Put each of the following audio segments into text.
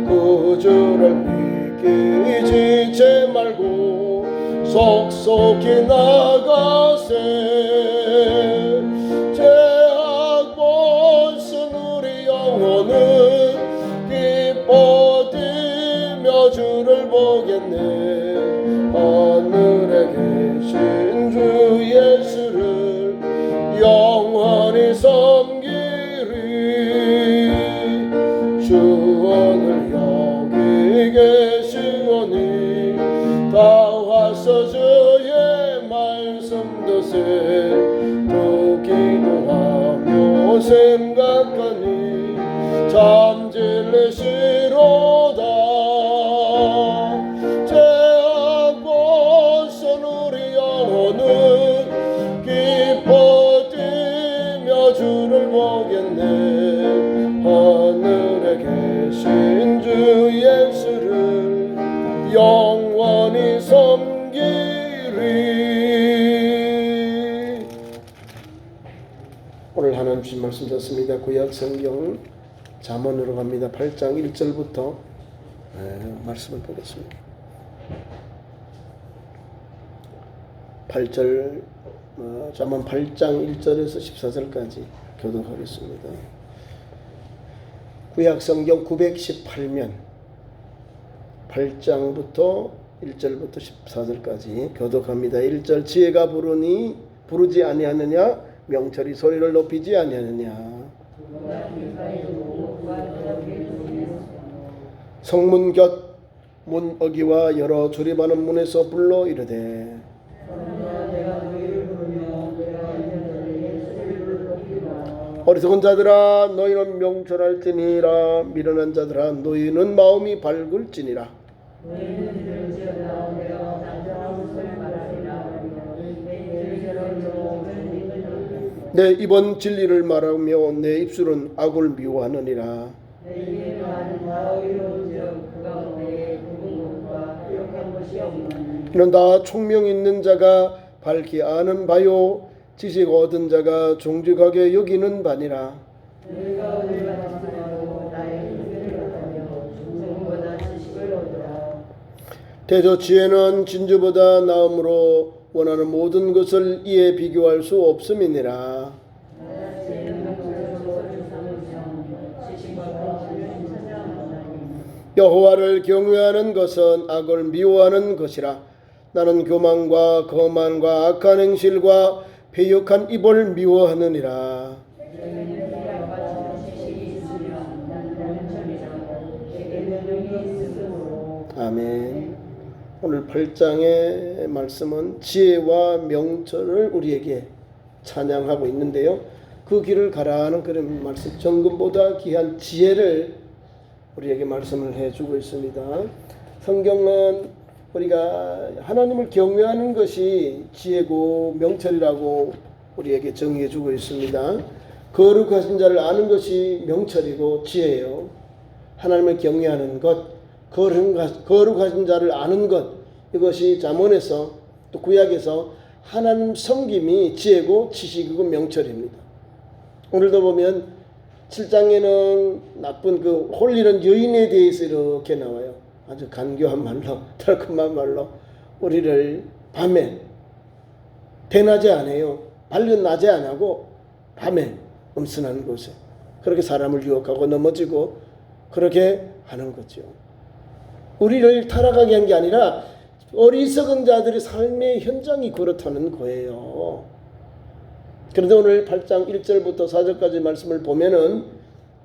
구주를 믿기 지체 말고 속속히 나가세. 죄악 벗은 우리 영혼은 기뻐 뛰며 주를 보겠네. 하늘에 계신 주 예수를 영원히 섬기리. 주 오늘 여기 계시오니 다 와서 주의 말씀 듣세. 또 기도하며 생각하니 참 진리시로다. 죄악 벗은 우리 영혼은 기뻐 뛰며 주를 보겠네. 하늘에 계신 주 예수를 영원히 섬기리. 오늘 하나님 주신 말씀 듣습니다. 구약 성경 잠언으로 갑니다. 8장 1절부터 말씀을 보겠습니다. 8절 잠언 8장 1절에서 14절까지 교독하겠습니다. 구약 성경 918면 8장부터 1절부터 14절까지 교독합니다. 1절 지혜가 부르지 아니하느냐, 명철이 소리를 높이지 아니하느냐. 성문 곁 문 어기와 여러 조립하는 문에서 불러 이르되 어리석은 자들아 너희는 명철할지니라. 미련한 자들아 너희는 마음이 밝을지니라. 내 입은 진리를 말하며 내 입술은 악을 미워하느니라. 이는 다 총명 있는 자가 밝히 아는 바요 지식 얻은 자가 정직하게 여기는 바니라. 대저 지혜는 진주보다 나음으로 원하는 모든 것을 이에 비교할 수 없음이니라. 여호와를 경외하는 것은 악을 미워하는 것이라. 나는 교만과 거만과 악한 행실과 패역한 입을 미워하느니라. 아멘. 오늘 8장의 말씀은 지혜와 명철을 우리에게 찬양하고 있는데요. 그 길을 가라는 그런 말씀, 정금보다 귀한 지혜를 우리에게 말씀을 해주고 있습니다. 성경은 우리가 하나님을 경외하는 것이 지혜고 명철이라고 우리에게 정의해주고 있습니다. 거룩하신 자를 아는 것이 명철이고 지혜예요. 하나님을 경외하는 것, 거룩하신 자를 아는 것, 이것이 잠언에서 또 구약에서 하나님 섬김이 지혜고 지식이고 명철입니다. 오늘도 보면 7장에는 나쁜 그 홀리는 여인에 대해서 이렇게 나와요. 아주 간교한 말로, 달콤한 말로 우리를 밤에 대낮에 안 해요. 밝은 낮에 안 하고 밤에 음순한 곳에 그렇게 사람을 유혹하고 넘어지고 그렇게 하는 거죠. 우리를 타락하게 한 게 아니라 어리석은 자들의 삶의 현장이 그렇다는 거예요. 그런데 오늘 8장 1절부터 4절까지 말씀을 보면은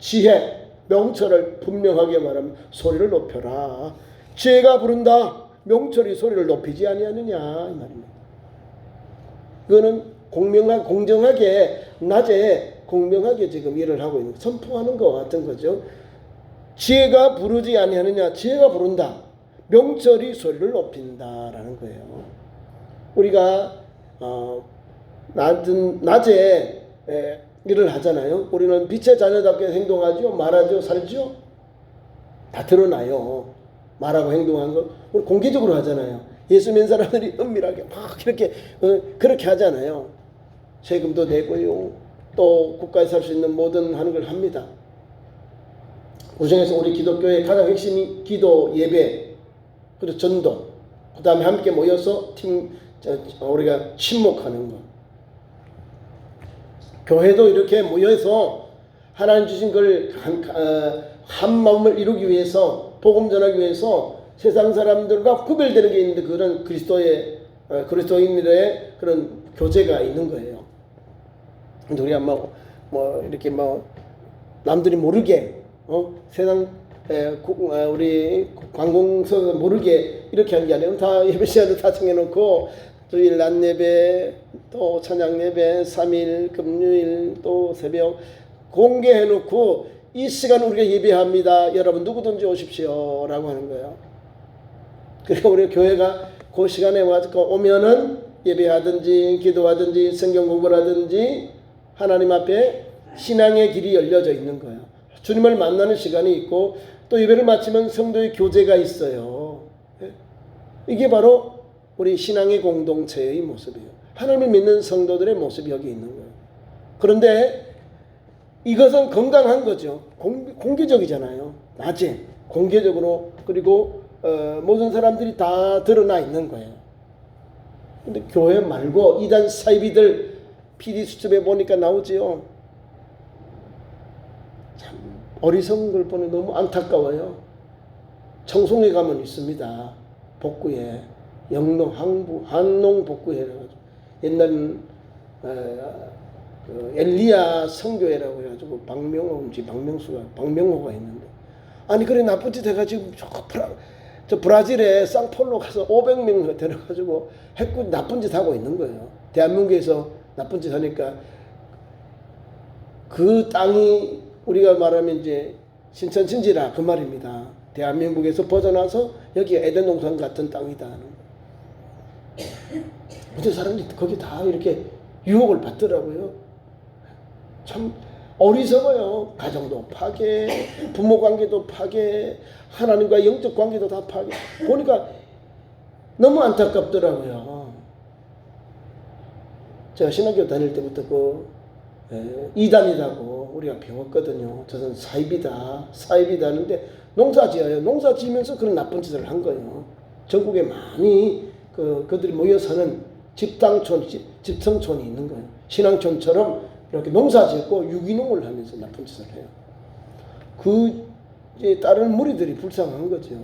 지혜, 명철을 분명하게 말하면 소리를 높여라. 지혜가 부른다. 명철이 소리를 높이지 아니하느냐 이 말입니다. 이거는 공정하게 낮에 공명하게 지금 일을 하고 있는 선포하는 것 같은 거죠. 지혜가 부르지 아니하느냐. 지혜가 부른다. 명철이 소리를 높인다라는 거예요. 우리가 낮에 일을 하잖아요. 우리는 빛의 자녀답게 행동하죠. 말하죠. 살죠. 다 드러나요. 말하고 행동하는 거 우리 공개적으로 하잖아요. 예수 믿는 사람들이 은밀하게 막 이렇게 그렇게 하잖아요. 세금도 내고요. 또 국가에 살 수 있는 모든 하는 걸 합니다. 그 중에서 우리 기독교의 가장 핵심이 기도, 예배, 그리고 전도, 그 다음에 함께 모여서 우리가 친목하는 것. 교회도 이렇게 모여서 하나님 주신 걸 한 마음을 이루기 위해서, 복음 전하기 위해서 세상 사람들과 구별되는 게 있는데, 그런 그리스도인들의 그런 교제가 있는 거예요. 근데 우리가 이렇게 남들이 모르게, 세상 우리 관공서가 모르게 이렇게 하는 게 아니에요. 다 예배 시간을 다 정해놓고, 주일 낮 예배, 또 찬양 예배, 3일 금요일, 또 새벽 공개해놓고, 이 시간 우리가 예배합니다. 여러분 누구든지 오십시오 라고 하는 거예요. 그리고 우리 교회가 그 시간에 오면은 예배하든지 기도하든지 성경 공부를 하든지 하나님 앞에 신앙의 길이 열려져 있는 거예요. 주님을 만나는 시간이 있고, 또 예배를 마치면 성도의 교제가 있어요. 이게 바로 우리 신앙의 공동체의 모습이에요. 하나님을 믿는 성도들의 모습이 여기 있는 거예요. 그런데 이것은 건강한 거죠. 공개적이잖아요. 낮에 공개적으로, 그리고 모든 사람들이 다 드러나 있는 거예요. 근데 교회 말고 이단 사이비들 PD 수첩에 보니까 나오지요. 참 어리석은 걸 보니 너무 안타까워요. 청송에 가면 있습니다. 복구에 영농 항농 복구회라고 옛날 엘리야 성교회라고 해가지고 박명호가 있는데, 아니 그래 나쁜 짓 해가지고 저 브라질에 상폴로 가서 500명 데려가지고 했고 나쁜 짓 하고 있는 거예요. 대한민국에서 나쁜 짓 하니까 그 땅이 우리가 말하면 이제 신천진지라 그 말입니다. 대한민국에서 벗어나서 여기 에덴 동산 같은 땅이다. 근데 사람들이 거기 다 이렇게 유혹을 받더라고요. 참 어리석어요. 가정도 파괴, 부모 관계도 파괴, 하나님과 영적 관계도 다 파괴. 보니까 너무 안타깝더라고요. 제가 신학교 다닐 때부터 이단이라고 우리가 배웠거든요. 저는 사입이다 하는데 농사 지어요. 농사 지으면서 그런 나쁜 짓을 한 거예요. 전국에 많이 그들이 모여 사는 집성촌이 있는 거예요. 신앙촌처럼 이렇게 농사 짓고 유기농을 하면서 나쁜 짓을 해요. 따르는 무리들이 불쌍한 거죠.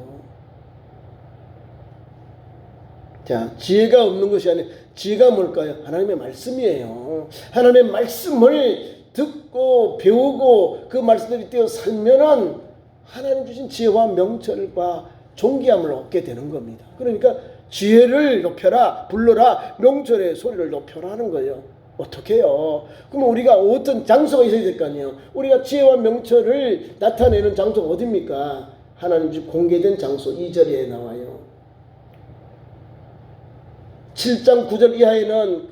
자, 지혜가 없는 것이 아니라 지혜가 뭘까요? 하나님의 말씀이에요. 하나님의 말씀을 듣고 배우고 그 말씀들이 떼어 살면은 하나님 주신 지혜와 명철과 존귀함을 얻게 되는 겁니다. 그러니까 지혜를 높여라, 불러라, 명철의 소리를 높여라 하는 거예요. 어떻게 해요? 그러면 우리가 어떤 장소가 있어야 될 거 아니에요. 우리가 지혜와 명철을 나타내는 장소가 어딥니까? 하나님 주 공개된 장소 2절에 나와요. 7장 9절 이하에는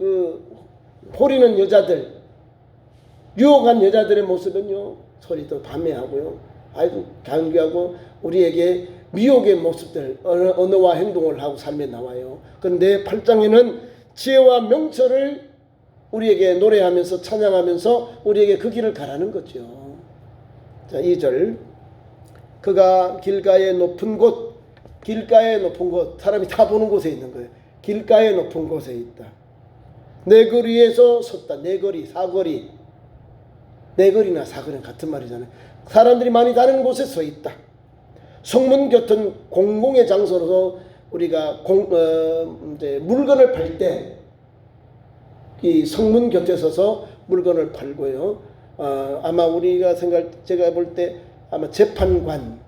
호리는 여자들, 유혹한 여자들의 모습은요, 소리도 밤에하고요, 아주 강귀하고 우리에게 미혹의 모습들, 언어와 행동을 하고 삶에 나와요. 그런데 8장에는 지혜와 명철을 우리에게 노래하면서 찬양하면서 우리에게 그 길을 가라는 거죠. 자, 2절. 그가 길가의 높은 곳, 사람이 다 보는 곳에 있는 거예요. 길가의 높은 곳에 있다. 내 거리에서 섰다. 내 거리, 사거리. 내 거리나 사거리는 같은 말이잖아요. 사람들이 많이 다니는 곳에 서 있다. 성문 같은 공공의 장소로서 우리가 이제 물건을 팔 때 이 성문 곁에 서서 물건을 팔고요. 아마 제가 볼 때 아마 재판관,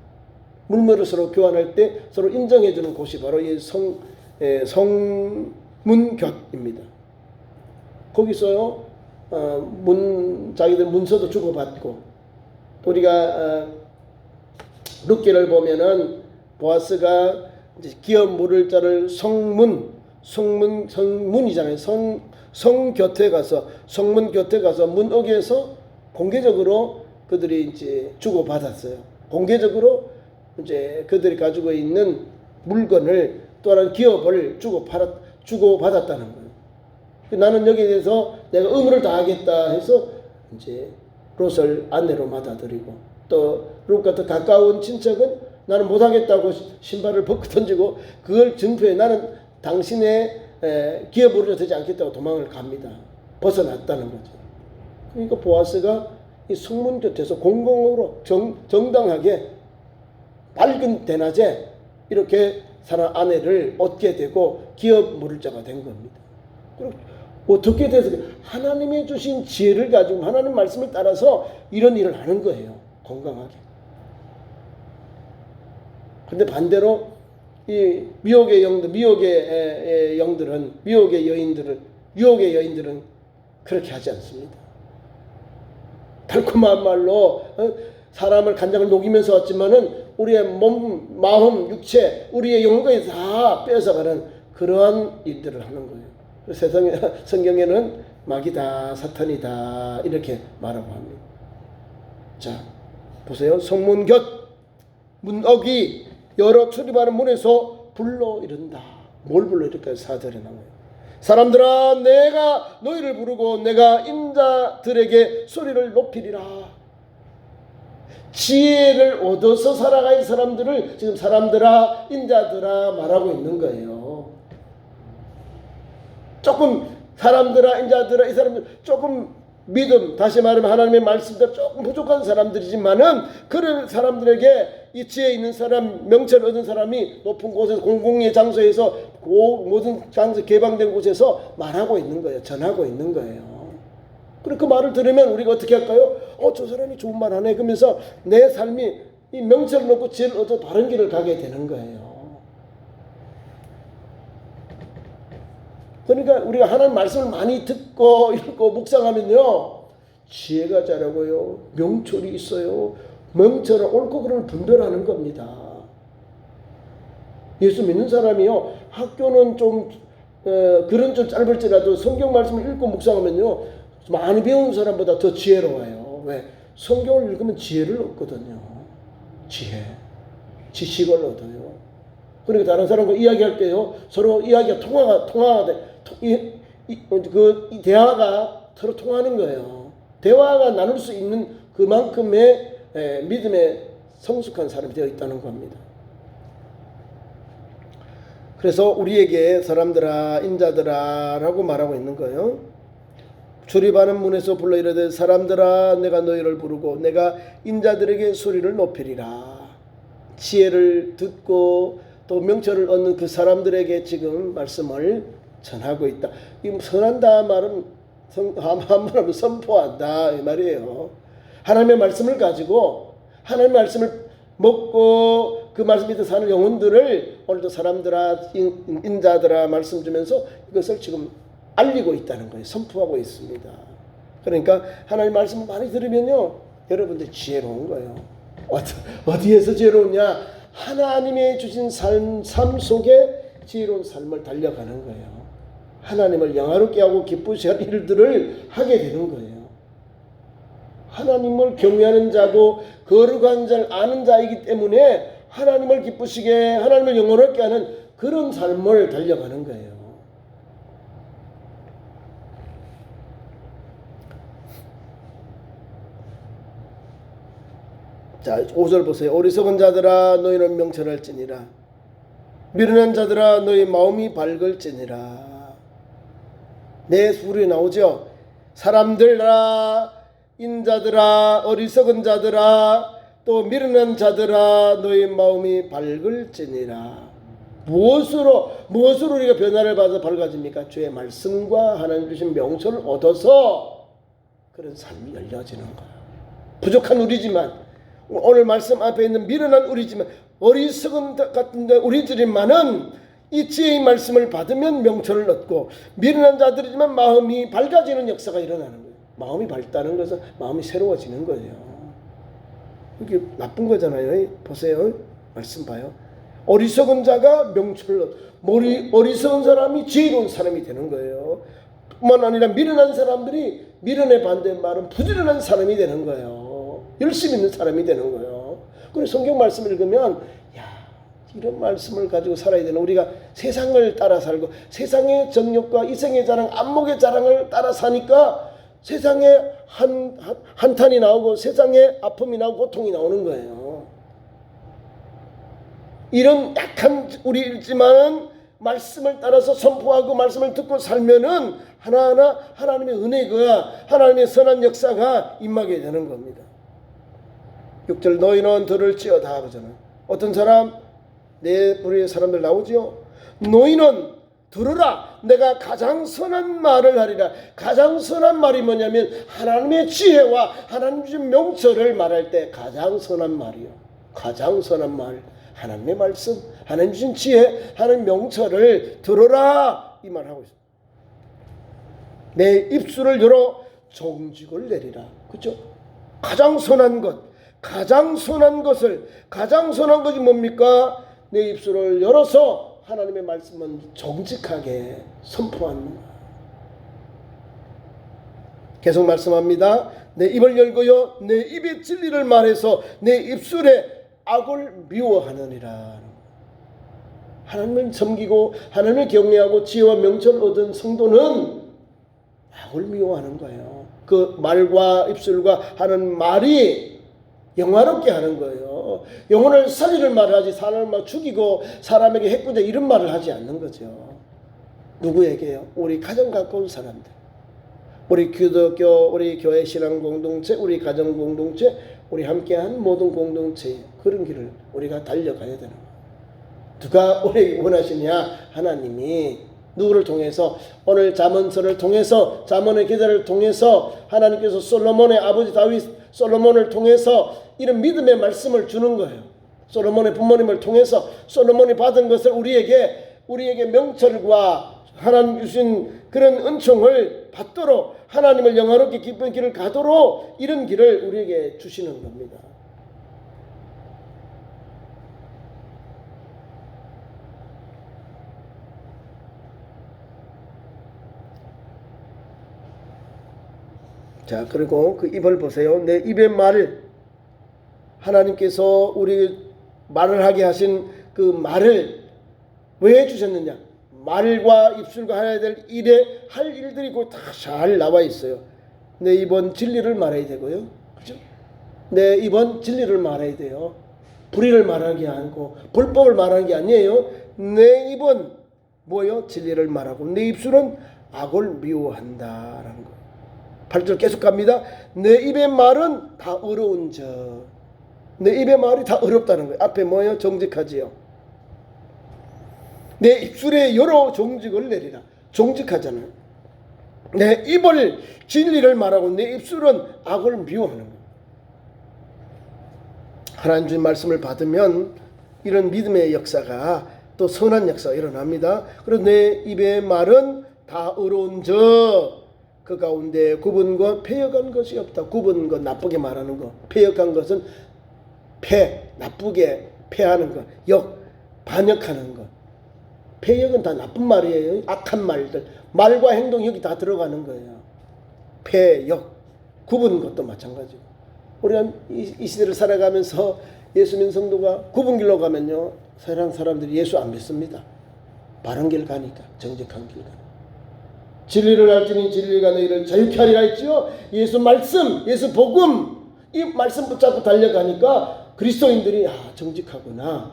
물건을 서로 교환할 때 서로 인정해 주는 곳이 바로 이 성문 곁입니다. 거기서요, 자기들 문서도 주고받고, 우리가 룻기를 보면은 보아스가 이제 기업 물을 자를 성문이잖아요. 성 곁에 가서, 성문 곁에 가서 문어기에서 공개적으로 그들이 이제 주고받았어요. 공개적으로 이제 그들이 가지고 있는 물건을 또 다른 기업을 주고받았다는 거예요. 나는 여기에 대해서 내가 의무를 다하겠다 해서 이제 롯을 아내로 받아들이고, 또 가족과 더 가까운 친척은 나는 못하겠다고 신발을 벗고 던지고 그걸 증표해 나는 당신의 기업으로 되지 않겠다고 도망을 갑니다. 벗어났다는 거죠. 그러니까 보아스가 이 성문 곁에서 공공으로 정당하게 밝은 대낮에 이렇게 사람 아내를 얻게 되고 기업 무를자가 된 겁니다. 그리고 어떻게 돼서 하나님이 주신 지혜를 가지고 하나님 말씀을 따라서 이런 일을 하는 거예요. 건강하게. 근데 반대로 이 미혹의 영들, 미혹의 영들은, 미혹의 여인들은, 유혹의 여인들은 그렇게 하지 않습니다. 달콤한 말로 사람을 간장을 녹이면서 왔지만은 우리의 몸, 마음, 육체, 우리의 영혼까지 다 뺏어가는 그러한 일들을 하는 거예요. 세상에 성경에는 마귀다, 사탄이다 이렇게 말하고 합니다. 자, 보세요. 성문 곁 문어기 여러 출입하는 문에서 불러 이른다. 뭘 불러 이럴까요? 4절에 나와요. 사람들아 내가 너희를 부르고 내가 인자들에게 소리를 높이리라. 지혜를 얻어서 살아가는 사람들을 지금 사람들아 인자들아 말하고 있는 거예요. 조금 사람들아 인자들아 이 사람들 조금 믿음, 다시 말하면 하나님의 말씀대로 조금 부족한 사람들이지만은 그런 사람들에게 이 지혜 있는 사람, 명철을 얻은 사람이 높은 곳에서 공공의 장소에서 모든 장소 개방된 곳에서 말하고 있는 거예요. 전하고 있는 거예요. 그리고 그 말을 들으면 우리가 어떻게 할까요? 저 사람이 좋은 말 하네. 그러면서 내 삶이 이 명철을 얻고 지혜를 얻어 바른 길을 가게 되는 거예요. 그러니까 우리가 하나님 말씀을 많이 듣고 읽고 묵상하면요 지혜가 자라고요 명철이 있어요. 명철은 옳고 그름을 분별하는 겁니다. 예수 믿는 사람이요 학교는 좀 글은 좀 짧을지라도 성경 말씀을 읽고 묵상하면요 많이 배운 사람보다 더 지혜로워요. 왜? 성경을 읽으면 지혜를 얻거든요. 지식을 얻어요. 그러니까 다른 사람과 이야기할 때요 서로 이야기가 통화가 돼. 이 대화가 서로 통하는 거예요. 대화가 나눌 수 있는 그만큼의 믿음에 성숙한 사람이 되어 있다는 겁니다. 그래서 우리에게 사람들아 인자들아 라고 말하고 있는 거예요. 출입하는 문에서 불러 이르되 사람들아 내가 너희를 부르고 내가 인자들에게 소리를 높이리라. 지혜를 듣고 또 명철을 얻는 그 사람들에게 지금 말씀을 전하고 있다. 이 선한다 말은 한번하면 선포한다 이 말이에요. 하나님의 말씀을 가지고 하나님의 말씀을 먹고 그 말씀 밑에 사는 영혼들을 오늘도 사람들아 인자들아 말씀 주면서 이것을 지금 알리고 있다는 거예요. 선포하고 있습니다. 그러니까 하나님 말씀을 많이 들으면요 여러분들 지혜로운 거예요. 어디에서 지혜로우냐? 하나님의 주신 삶 속에 지혜로운 삶을 달려가는 거예요. 하나님을 영화롭게 하고 기쁘시게 할 일들을 하게 되는 거예요. 하나님을 경외하는 자고 거룩한 자를 아는 자이기 때문에 하나님을 기쁘시게 하나님을 영화롭게 하는 그런 삶을 달려가는 거예요. 자, 5절 보세요. 어리석은 자들아 너희는 명철할지니라. 미련한 자들아 너희 마음이 밝을지니라. 내 수리에 나오죠. 사람들아 인자들아 어리석은 자들아 또 미련한 자들아 너희 마음이 밝을지니라. 무엇으로 우리가 변화를 받아 밝아집니까? 주의 말씀과 하나님 주신 명철을 얻어서 그런 삶이 열려지는 거예요. 부족한 우리지만 오늘 말씀 앞에 있는 미련한 우리지만 어리석은 같은데 우리들이만은 이 지혜의 말씀을 받으면 명철을 얻고 미련한 자들이지만 마음이 밝아지는 역사가 일어나는 거예요. 마음이 밝다는 것은 마음이 새로워지는 거예요. 이게 나쁜 거잖아요. 보세요. 말씀 봐요. 어리석은 자가 명철을 얻고 어리석은 사람이 지혜로운 사람이 되는 거예요. 뿐만 아니라 미련한 사람들이 미련의 반대 말은 부지런한 사람이 되는 거예요. 열심히 있는 사람이 되는 거예요. 그래서 성경 말씀을 읽으면 이런 말씀을 가지고 살아야 되는 우리가 세상을 따라 살고 세상의 정욕과 이생의 자랑, 안목의 자랑을 따라 사니까 세상에 한탄이 나오고 세상에 아픔이 나오고 고통이 나오는 거예요. 이런 약한 우리일지만 말씀을 따라서 선포하고 말씀을 듣고 살면은 하나하나 하나님의 은혜가, 하나님의 선한 역사가 임하게 되는 겁니다. 6절 너희는 들을지어다 그러잖아요. 어떤 사람, 내 부류의 사람들 나오죠. 너희는 들으라. 내가 가장 선한 말을 하리라. 가장 선한 말이 뭐냐면 하나님의 지혜와 하나님 주신 명철을 말할 때 가장 선한 말이요. 가장 선한 말, 하나님의 말씀, 하나님 주신 지혜, 하나님 명철을 들어라 이 말을 하고 있습니다. 내 입술을 열어 종직을 내리라. 그렇죠? 가장 선한 것, 가장 선한 것을, 가장 선한 것이 뭡니까? 내 입술을 열어서 하나님의 말씀은 정직하게 선포하는 것. 계속 말씀합니다. 내 입을 열고요 내 입의 진리를 말해서 내 입술에 악을 미워하느니라. 하나님을 섬기고 하나님을 경외하고 지혜와 명철을 얻은 성도는 악을 미워하는 거예요. 그 말과 입술과 하는 말이 영화롭게 하는 거예요. 영혼을 살리는 말을 하지 사람을 막 죽이고 사람에게 해코자 이런 말을 하지 않는 거죠. 누구에게요? 우리 가장 가까운 사람들, 우리 기독교, 우리 교회 신앙 공동체, 우리 가정 공동체, 우리 함께한 모든 공동체, 그런 길을 우리가 달려가야 되는 거예요. 누가 우리에게 원하시냐? 하나님이 누구를 통해서, 오늘 잠언서를 통해서, 잠언의 계절을 통해서 하나님께서 솔로몬의 아버지 다윗 솔로몬을 통해서 이런 믿음의 말씀을 주는 거예요. 솔로몬의 부모님을 통해서 솔로몬이 받은 것을 우리에게 명철과 하나님 주신 그런 은총을 받도록, 하나님을 영화롭게 기쁜 길을 가도록 이런 길을 우리에게 주시는 겁니다. 자, 그리고 그 입을 보세요. 내 입의 말, 하나님께서 우리 말을 하게 하신 그 말을 왜 주셨느냐? 말과 입술과 해야 될 일에 할 일들이 그 다 잘 나와 있어요. 내 입은 진리를 말해야 되고요. 그죠? 내 입은 진리를 말해야 돼요. 불의를 말하는 게 아니고 불법을 말하는 게 아니에요. 내 입은 뭐요? 진리를 말하고 내 입술은 악을 미워한다라는 거. 8절 계속 갑니다. 내 입의 말은 다 어려운 저. 내 입의 말이 다 어렵다는 거예요. 앞에 뭐예요? 정직하지요. 내 입술에 여러 종직을 내리라. 정직하잖아요. 내 입을 진리를 말하고 내 입술은 악을 미워하는 거예요. 하나님 주신 말씀을 받으면 이런 믿음의 역사가, 또 선한 역사가 일어납니다. 그리고 내 입의 말은 다 어려운 저. 그 가운데 굽은 것, 패역한 것이 없다. 굽은 것, 나쁘게 말하는 것. 패역한 것은 나쁘게 패하는 것. 반역하는 것. 패역은 다 나쁜 말이에요. 악한 말들. 말과 행동 여기 다 들어가는 거예요. 패역. 굽은 것도 마찬가지고. 우리가 이 시대를 살아가면서 예수 믿는 성도가 굽은 길로 가면요, 세상 사람들이 예수 안 믿습니다. 바른 길 가니까, 정직한 길 가니까. 진리를 알지니 진리가 너희를 자유케 하리라 했지요. 예수 말씀, 예수 복음, 이 말씀 붙잡고 달려가니까 그리스도인들이 정직하구나,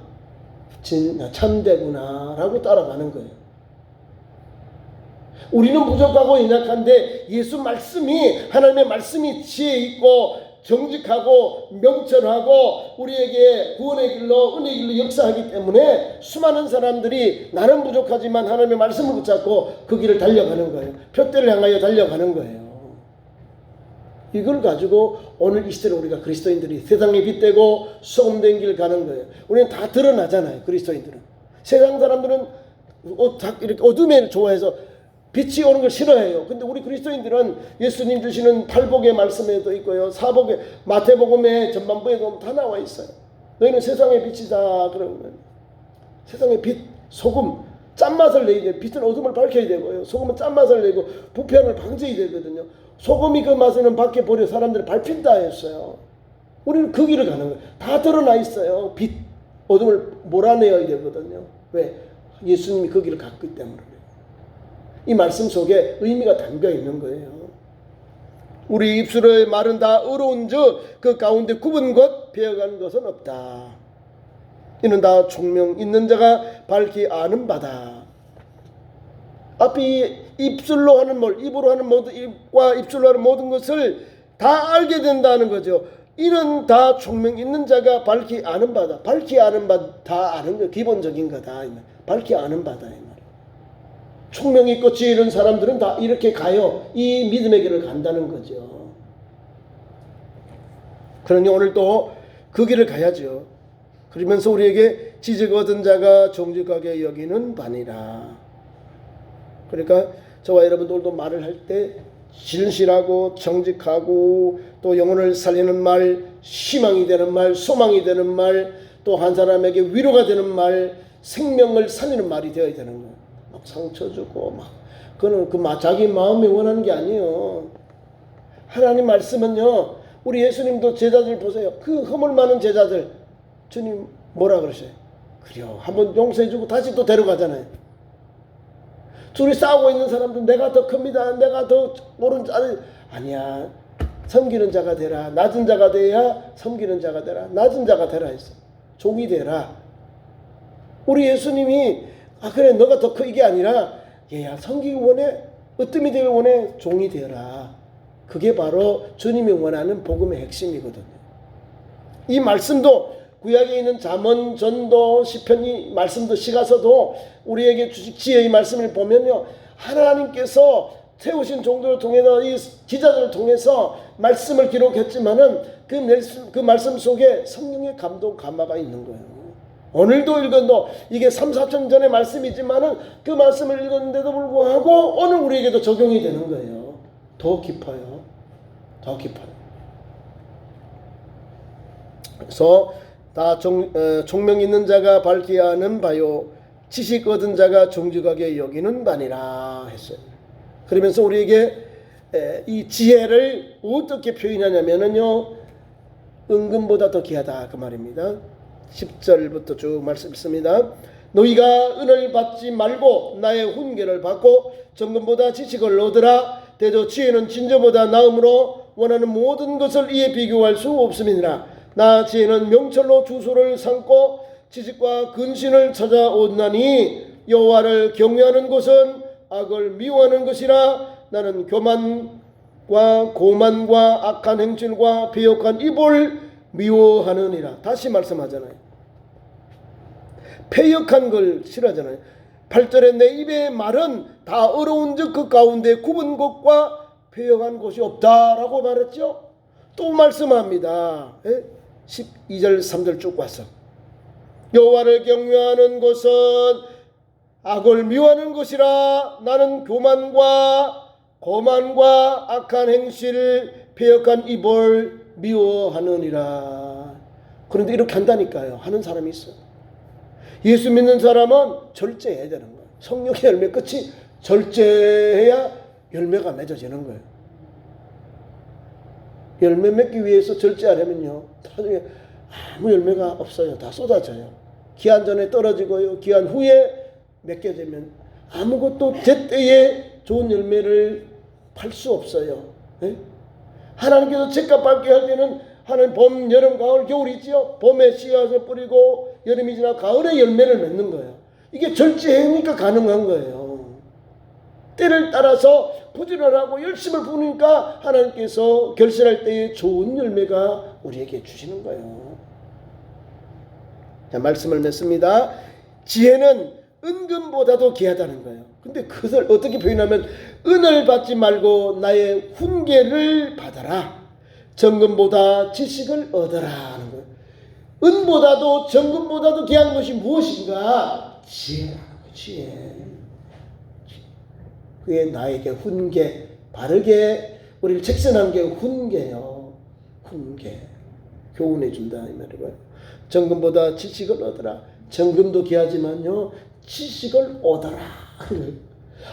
참되구나 라고 따라가는 거예요. 우리는 부족하고 연약한데 예수 말씀이, 하나님의 말씀이 지혜 있고 정직하고 명철하고 우리에게 구원의 길로, 은혜의 길로 역사하기 때문에 수많은 사람들이 나는 부족하지만 하나님의 말씀을 붙잡고 그 길을 달려가는 거예요. 표대를 향하여 달려가는 거예요. 이걸 가지고 오늘 이 시대로 우리가 그리스도인들이 세상에 빛되고 소금된 길 가는 거예요. 우리는 다 드러나잖아요. 그리스도인들은. 세상 사람들은 이렇게 어둠을 좋아해서 빛이 오는 걸 싫어해요. 근데 우리 그리스도인들은 예수님 주시는 팔복의 말씀에도 있고요, 사복의 마태복음의 전반부에도 다 나와 있어요. 너희는 세상의 빛이다 그러면 세상의 빛, 소금, 짠맛을 내야 돼요. 빛은 어둠을 밝혀야 되고요, 소금은 짠맛을 내고 부패함을 방지해야 되거든요. 소금이 그 맛에는 밖에 버려 사람들을 밟힌다 했어요. 우리는 그 길을 가는 거예요. 다 드러나 있어요. 빛, 어둠을 몰아내야 되거든요. 왜? 예수님이 그 길을 갔기 때문에. 이 말씀 속에 의미가 담겨 있는 거예요. 우리 입술의 말은 다 의로운 즉 그 가운데 굽은 것, 베어간 것은 없다. 이는 다 총명 있는 자가 밝히 아는 바다. 앞이 입술로 하는 입으로 하는 모든 입과 입술로 하는 모든 것을 다 알게 된다는 거죠. 이는 다 총명 있는 자가 밝히 아는 바다. 밝히 아는 바, 다 아는 거 기본적인 거다. 밝히 아는 바다. 총명 있고 지혜 있는 사람들은 다 이렇게 가요. 이 믿음의 길을 간다는 거죠. 그러니 오늘도 그 길을 가야죠. 그러면서 우리에게 지적 얻은 자가 정직하게 여기는 바니라. 그러니까 저와 여러분들도 말을 할 때 진실하고 정직하고 또 영혼을 살리는 말, 희망이 되는 말, 소망이 되는 말, 또 한 사람에게 위로가 되는 말, 생명을 살리는 말이 되어야 되는 거예요. 막 상처 주고 그거는 자기 마음이 원하는 게 아니에요. 하나님 말씀은요. 우리 예수님도 제자들 보세요. 그 허물 많은 제자들 주님 뭐라 그러셔요? 그래요. 한번 용서해주고 다시 또 데려가잖아요. 둘이 싸우고 있는 사람들 내가 더 큽니다. 내가 더 옳은 자 아니야. 섬기는 자가 되라. 낮은 자가 돼야 섬기는 자가 되라. 낮은 자가 되라 했어. 종이 되라. 우리 예수님이 그래 너가 더 커 이게 아니라 얘야 섬기기 원해. 으뜸이 되길 원해. 종이 되라. 그게 바로 주님이 원하는 복음의 핵심이거든요. 이 말씀도 구약에 있는 잠언, 전도, 시편 이 말씀도 시가서도 우리에게 주신 지혜의 말씀을 보면요. 하나님께서 세우신 종들을 통해서 이 기자들을 통해서 말씀을 기록했지만은 그 말씀 속에 성령의 감동, 감화가 있는 거예요. 오늘도 읽어도 이게 3, 4천 전의 말씀이지만은 그 말씀을 읽었는데도 불구하고 오늘 우리에게도 적용이 되는 거예요. 더 깊어요. 더 깊어요. 그래서 다 총명 있는 자가 밝히 아는 바요 지식 얻은 자가 정직하게 여기는 바니라 했어요. 그러면서 우리에게 이 지혜를 어떻게 표현하냐면은요 은금보다 더 귀하다 그 말입니다. 10절부터 쭉 말씀 있습니다. 너희가 은을 받지 말고 나의 훈계를 받고 정금보다 지식을 얻으라. 대저 지혜는 진저보다 나음으로 원하는 모든 것을 이에 비교할 수 없음이니라. 나 지혜는 명철로 주소를 삼고 지식과 근신을 찾아온나니 여호와를 경외하는 것은 악을 미워하는 것이라. 나는 교만과 고만과 악한 행실과 비역한 입을 미워하느니라. 다시 말씀하잖아요. 패역한 걸 싫어하잖아요. 8절에 내 입의 말은 다 어려운 즉 그 가운데 굽은 것과 패역한 것이 없다라고 말했죠. 또 말씀합니다. 12절 3절 쭉 와서 여호와를 경외하는 것은 악을 미워하는 것이라. 나는 교만과 거만과 악한 행실 패역한 입을 미워하느니라. 그런데 이렇게 한다니까요. 하는 사람이 있어요. 예수 믿는 사람은 절제해야 되는 거예요. 성령의 열매 끝이 절제해야 열매가 맺어지는 거예요. 열매 맺기 위해서 절제하려면요 나중에 아무 열매가 없어요. 다 쏟아져요. 기한 전에 떨어지고요 기한 후에 맺게 되면 아무것도 제때에 좋은 열매를 팔 수 없어요. 네? 하나님께서 책과 밟게 할 때는 하나님 봄, 여름, 가을, 겨울 있지요. 봄에 씨앗을 뿌리고 여름이 지나 가을에 열매를 맺는 거예요. 이게 절제하니까 가능한 거예요. 때를 따라서 부지런하고 열심을 부으니까 하나님께서 결실할 때에 좋은 열매가 우리에게 주시는 거예요. 자, 말씀을 맺습니다. 지혜는 은금보다도 귀하다는 거예요. 근데 그것을 어떻게 표현하면 은을 받지 말고 나의 훈계를 받아라. 정금보다 지식을 얻어라 하는 거예요. 은보다도 정금보다도 귀한 것이 무엇인가? 지혜라는 거예요. 지혜. 그게 나에게 훈계, 바르게 우리를 책선한 게 훈계요. 훈계. 교훈해 준다 이 말이고요. 정금보다 지식을 얻어라. 정금도 귀하지만요. 지식을 얻어라.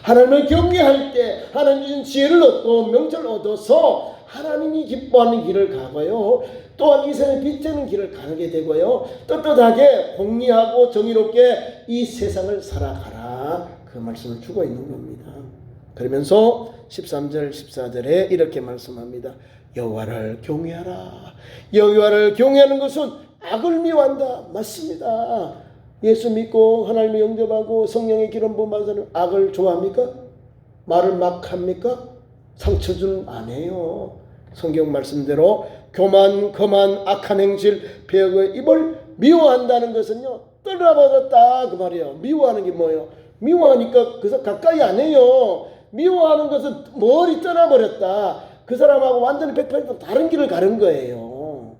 하나님을 경외할 때 하나님 주신 지혜를 얻고 명철을 얻어서 하나님이 기뻐하는 길을 가고요. 또한 이 세상에 빛되는 길을 가게 되고요. 떳떳하게 공의하고 정의롭게 이 세상을 살아가라. 그 말씀을 주고 있는 겁니다. 그러면서 13절 14절에 이렇게 말씀합니다. 여호와를 경외하라. 여호와를 경외하는 것은 악을 미워한다. 맞습니다. 예수 믿고 하나님을 영접하고 성령의 기름 부음 받은 사람은 악을 좋아합니까? 말을 막 합니까? 상처 주는 안 해요. 성경 말씀대로 교만, 거만, 악한 행실, 배역의 입을 미워한다는 것은요, 떠나버렸다 그 말이에요. 미워하는 게 뭐예요? 미워하니까 그래서 가까이 안 해요. 미워하는 것은 멀리 떠나버렸다. 그 사람하고 완전히 180도 다른 길을 가는 거예요.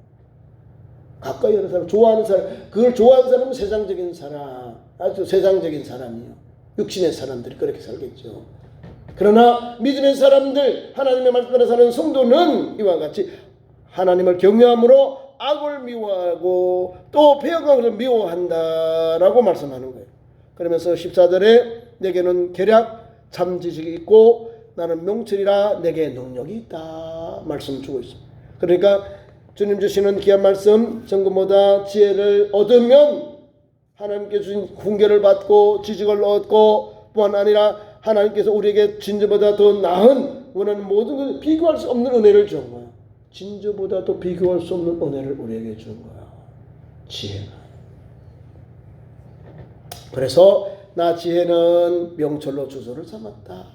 가까이 하는 사람, 좋아하는 사람, 그걸 좋아하는 사람은 세상적인 사람, 아주 세상적인 사람이요. 육신의 사람들이 그렇게 살겠죠. 그러나 믿음의 사람들, 하나님의 말씀대로 사는 성도는 이와 같이 하나님을 경외함으로 악을 미워하고 또 배역을 미워한다라고 말씀하는 거예요. 그러면서 14절에 내게는 계략, 참 지식이 있고 나는 명철이라 내게 능력이 있다 말씀 주고 있습니다. 그러니까 주님 주시는 귀한 말씀, 정금보다 지혜를 얻으면 하나님께 주신 훈계를 받고 지식을 얻고 뿐만 아니라 하나님께서 우리에게 진저보다 더 나은 원하는 모든 것을 비교할 수 없는 은혜를 준 거야. 진저보다도 비교할 수 없는 은혜를 우리에게 준 거야. 지혜가. 그래서 나 지혜는 명철로 주소를 삼았다.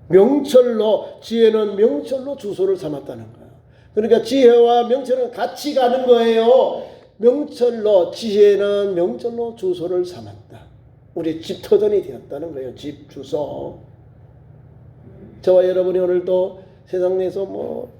명철로, 지혜는 명철로 주소를 삼았다는 거야. 그러니까 지혜와 명철은 같이 가는 거예요. 명철로, 지혜는 명철로 주소를 삼았다. 우리 집 터전이 되었다는 거예요. 집 주소. 저와 여러분이 오늘도 세상 내에서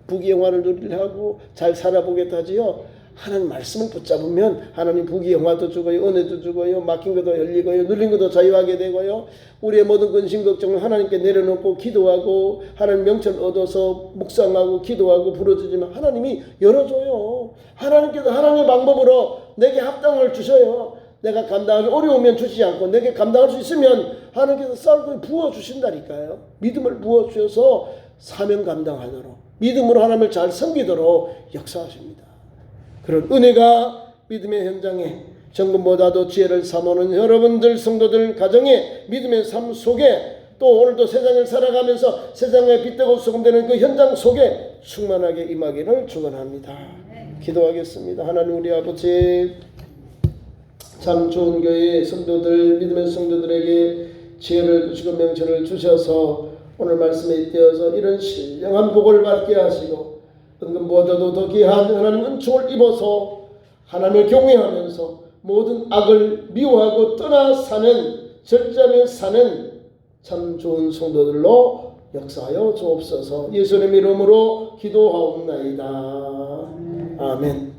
부귀영화를 누리려고 잘 살아보겠다 하지요. 하나님 말씀을 붙잡으면 하나님 부귀영화도 주고요, 은혜도 주고요, 막힌 것도 열리고요, 눌린 것도 자유하게 되고요. 우리의 모든 근심 걱정을 하나님께 내려놓고 기도하고 하나님 명철 얻어서 묵상하고 기도하고 부르짖으면 하나님이 열어줘요. 하나님께서 하나님의 방법으로 내게 합당을 주셔요. 내가 감당하기 어려우면 주시지 않고 내게 감당할 수 있으면 하나님께서 쌀을 부어주신다니까요. 믿음을 부어주셔서 사명 감당하도록, 믿음으로 하나님을 잘 섬기도록 역사하십니다. 그런 은혜가 믿음의 현장에 정금보다도 지혜를 삼아오는 여러분들 성도들 가정의 믿음의 삶 속에 또 오늘도 세상을 살아가면서 세상에 빛되고 소금되는 그 현장 속에 충만하게 임하기를 축원합니다. 기도하겠습니다. 하나님 우리 아버지, 참 좋은 교회 성도들, 믿음의 성도들에게 지혜를 주시고 명철을 주셔서 오늘 말씀에 잇대어서 이런 신령한 복을 받게 하시고 은금보다도 더 귀한 하나님 은총을 입어서 하나님을 경외하면서 모든 악을 미워하고 떠나 사는, 절제하며 사는 참 좋은 성도들로 역사하여 주옵소서. 예수님의 이름으로 기도하옵나이다. 아멘.